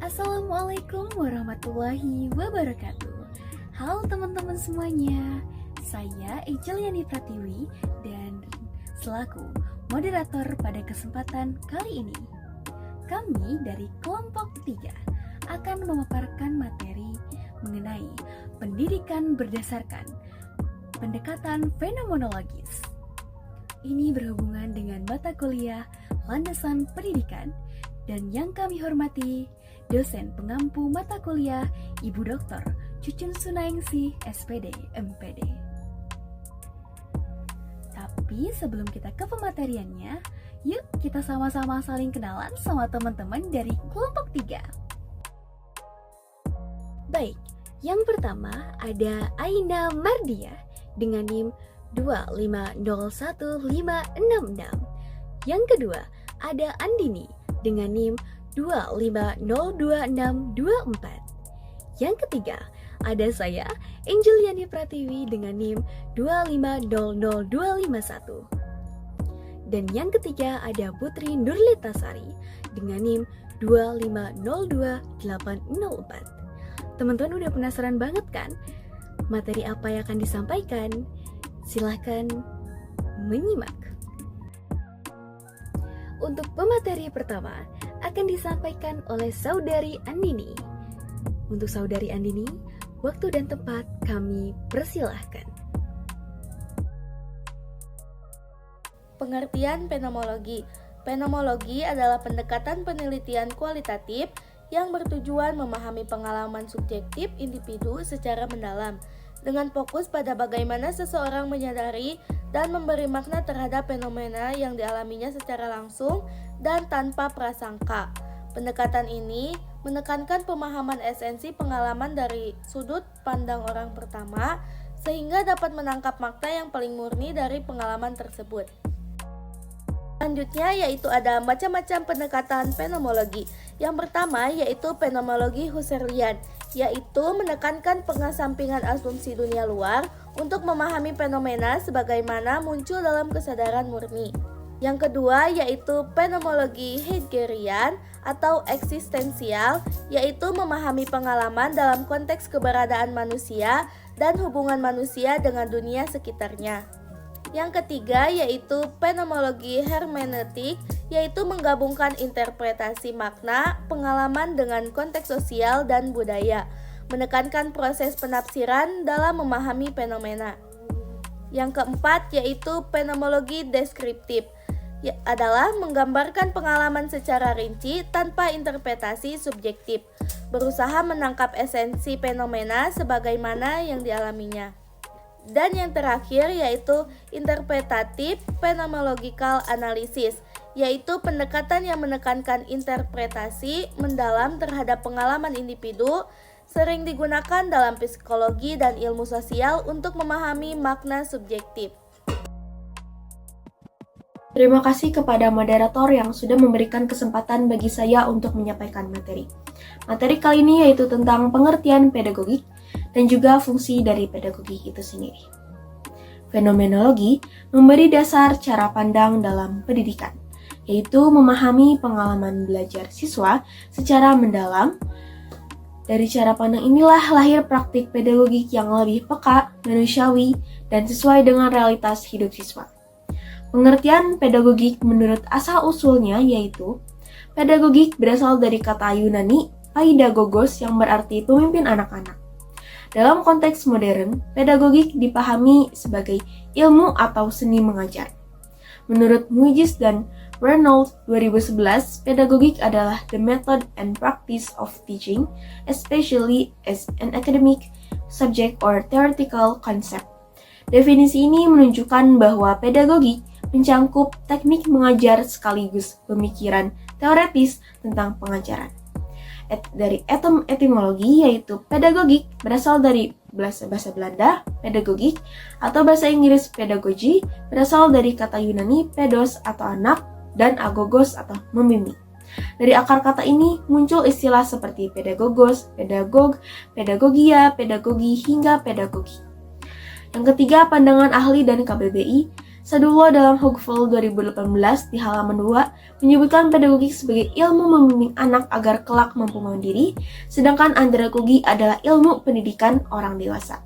Assalamualaikum warahmatullahi wabarakatuh. Halo teman-teman semuanya, saya Ejeliani Pratiwi dan selaku moderator pada kesempatan kali ini, kami dari kelompok 3 akan memaparkan materi mengenai pendidikan berdasarkan pendekatan fenomenologis. Ini berhubungan dengan mata kuliah landasan pendidikan dan yang kami hormati dosen pengampu mata kuliah Ibu Dr. Cucun Sunaingsi, SPD, MPD. Tapi sebelum kita ke pemateriannya, yuk kita sama-sama saling kenalan sama teman-teman dari kelompok 3. Baik, yang pertama ada Aina Mardia dengan NIM 2501566. Yang kedua ada Andini dengan NIM 2502624. Yang ketiga, ada saya, Ejeliani Pratiwi dengan NIM 2500251. Dan yang ketiga ada Putri Nurlitasari dengan NIM 2502804. Teman-teman udah penasaran banget kan? Materi apa yang akan disampaikan? Silahkan menyimak. Untuk pemateri pertama akan disampaikan oleh Saudari Andini. Untuk Saudari Andini, waktu dan tempat kami persilahkan. Pengertian fenomenologi. Fenomenologi adalah pendekatan penelitian kualitatif yang bertujuan memahami pengalaman subjektif individu secara mendalam, dengan fokus pada bagaimana seseorang menyadari dan memberi makna terhadap fenomena yang dialaminya secara langsung dan tanpa prasangka. Pendekatan ini menekankan pemahaman esensi pengalaman dari sudut pandang orang pertama, sehingga dapat menangkap makna yang paling murni dari pengalaman tersebut. Selanjutnya yaitu ada macam-macam pendekatan fenomenologi. Yang pertama yaitu fenomenologi Husserlian, yaitu menekankan pengesampingan asumsi dunia luar untuk memahami fenomena sebagaimana muncul dalam kesadaran murni. Yang kedua yaitu fenomenologi Heideggerian atau eksistensial, yaitu memahami pengalaman dalam konteks keberadaan manusia dan hubungan manusia dengan dunia sekitarnya. Yang ketiga yaitu fenomenologi hermeneutik, yaitu menggabungkan interpretasi makna, pengalaman dengan konteks sosial dan budaya, menekankan proses penafsiran dalam memahami fenomena. Yang keempat yaitu fenomenologi deskriptif, adalah menggambarkan pengalaman secara rinci tanpa interpretasi subjektif, berusaha menangkap esensi fenomena sebagaimana yang dialaminya. Dan yang terakhir yaitu interpretatif phenomenological analysis, yaitu pendekatan yang menekankan interpretasi mendalam terhadap pengalaman individu, sering digunakan dalam psikologi dan ilmu sosial untuk memahami makna subjektif. Terima kasih kepada moderator yang sudah memberikan kesempatan bagi saya untuk menyampaikan materi. Materi kali ini yaitu tentang pengertian pedagogik dan juga fungsi dari pedagogik itu sendiri. Fenomenologi memberi dasar cara pandang dalam pendidikan, yaitu memahami pengalaman belajar siswa secara mendalam. Dari cara pandang inilah lahir praktik pedagogik yang lebih peka, manusiawi, dan sesuai dengan realitas hidup siswa. Pengertian pedagogik menurut asal-usulnya yaitu pedagogik berasal dari kata Yunani paidagogos yang berarti pemimpin anak-anak. Dalam konteks modern, pedagogik dipahami sebagai ilmu atau seni mengajar. Menurut Muijis dan Reynolds 2011, pedagogik adalah the method and practice of teaching, especially as an academic subject or theoretical concept. Definisi ini menunjukkan bahwa pedagogik mencangkup teknik mengajar sekaligus pemikiran teoretis tentang pengajaran. Dari etimologi yaitu pedagogik berasal dari bahasa Belanda, pedagogik, atau bahasa Inggris pedagogy berasal dari kata Yunani pedos atau anak dan agogos atau membimbing. Dari akar kata ini muncul istilah seperti pedagogos, pedagog, pedagogia, pedagogi, hingga pedagogi. Yang ketiga, pandangan ahli dan KBBI. Sadullah dalam Hugful 2018 di halaman 2 menyebutkan pedagogik sebagai ilmu membimbing anak agar kelak mampu mandiri, sedangkan andragogi adalah ilmu pendidikan orang dewasa.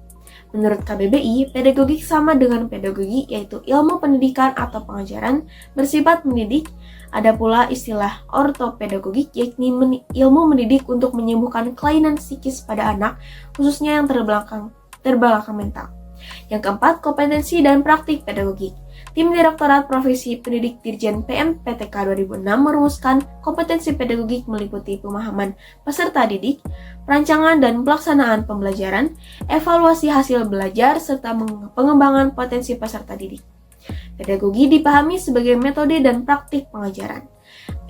Menurut KBBI, pedagogik sama dengan pedagogi, yaitu ilmu pendidikan atau pengajaran bersifat mendidik. Ada pula istilah ortopedagogik, yakni ilmu mendidik untuk menyembuhkan kelainan psikis pada anak, khususnya yang terbelakang mental. Yang keempat, kompetensi dan praktik pedagogik. Tim Direktorat Profesi Pendidik Dirjen PMPTK 2006 merumuskan kompetensi pedagogik meliputi pemahaman peserta didik, perancangan dan pelaksanaan pembelajaran, evaluasi hasil belajar, serta pengembangan potensi peserta didik. Pedagogi dipahami sebagai metode dan praktik pengajaran,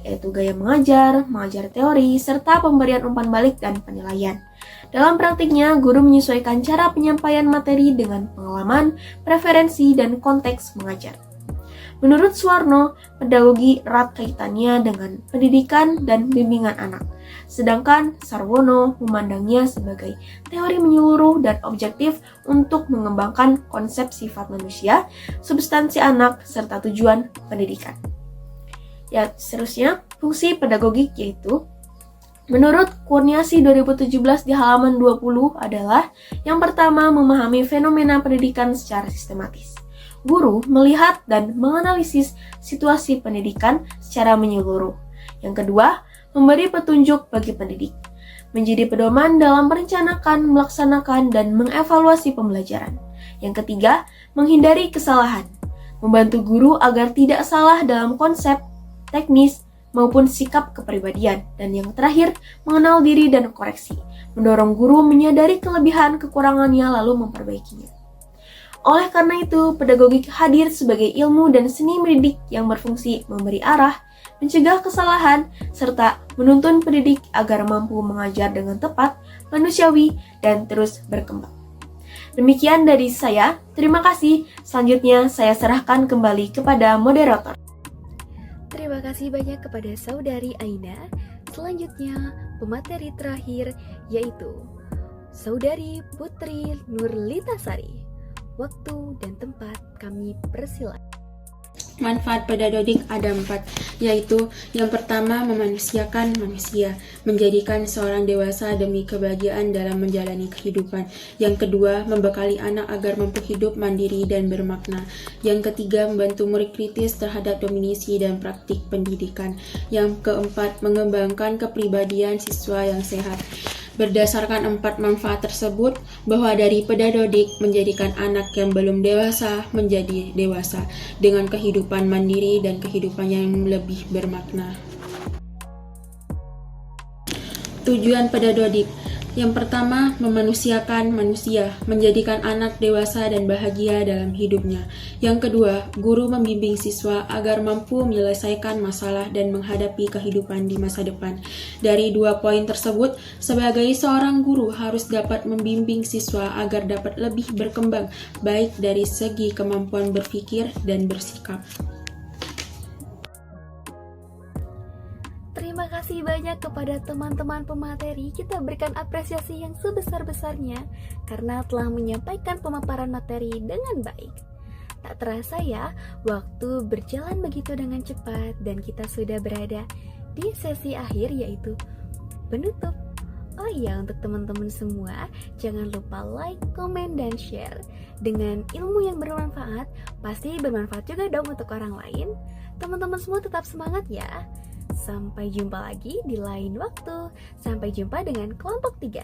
yaitu gaya mengajar, mengajar teori, serta pemberian umpan balik dan penilaian. Dalam praktiknya, guru menyesuaikan cara penyampaian materi dengan pengalaman, preferensi, dan konteks mengajar. Menurut Suwarno, pedagogi erat kaitannya dengan pendidikan dan bimbingan anak, sedangkan Sarwono memandangnya sebagai teori menyeluruh dan objektif untuk mengembangkan konsep sifat manusia, substansi anak, serta tujuan pendidikan. Ya, seterusnya, fungsi pedagogik yaitu menurut Kurniasi 2017 di halaman 20 adalah yang pertama, memahami fenomena pendidikan secara sistematis. Guru melihat dan menganalisis situasi pendidikan secara menyeluruh. Yang kedua, memberi petunjuk bagi pendidik. Menjadi pedoman dalam merencanakan, melaksanakan, dan mengevaluasi pembelajaran. Yang ketiga, menghindari kesalahan. Membantu guru agar tidak salah dalam konsep, teknis, maupun sikap kepribadian. Dan yang terakhir, mengenal diri dan koreksi, mendorong guru menyadari kelebihan kekurangannya lalu memperbaikinya. Oleh karena itu, pedagogik hadir sebagai ilmu dan seni mendidik yang berfungsi memberi arah, mencegah kesalahan, serta menuntun pendidik agar mampu mengajar dengan tepat, manusiawi, dan terus berkembang. Demikian dari saya, terima kasih. Selanjutnya saya serahkan kembali kepada moderator. Terima kasih banyak kepada Saudari Aina. Selanjutnya, pemateri terakhir yaitu Saudari Putri Nurlitasari. Waktu dan tempat kami persilakan. Manfaat pedagogik ada 4, yaitu yang pertama, memanusiakan manusia, menjadikan seorang dewasa demi kebahagiaan dalam menjalani kehidupan. Yang kedua, membekali anak agar mampu hidup mandiri dan bermakna. Yang ketiga, membantu murid kritis terhadap dominisi dan praktik pendidikan. Yang keempat, mengembangkan kepribadian siswa yang sehat. Berdasarkan 4 manfaat tersebut, bahwa dari pedagogik menjadikan anak yang belum dewasa menjadi dewasa dengan kehidupan mandiri dan kehidupan yang lebih bermakna. Tujuan pedagogik. Yang pertama, memanusiakan manusia, menjadikan anak dewasa dan bahagia dalam hidupnya. Yang kedua, guru membimbing siswa agar mampu menyelesaikan masalah dan menghadapi kehidupan di masa depan. Dari 2 poin tersebut, sebagai seorang guru harus dapat membimbing siswa agar dapat lebih berkembang, baik dari segi kemampuan berpikir dan bersikap. Terima kasih banyak kepada teman-teman pemateri. Kita berikan apresiasi yang sebesar-besarnya karena telah menyampaikan pemaparan materi dengan baik. Tak terasa ya, waktu berjalan begitu dengan cepat dan kita sudah berada di sesi akhir yaitu penutup. Oh iya, untuk teman-teman semua, jangan lupa like, komen, dan share. Dengan ilmu yang bermanfaat, pasti bermanfaat juga dong untuk orang lain. Teman-teman semua tetap semangat ya. Sampai jumpa lagi di lain waktu. Sampai jumpa dengan kelompok 3.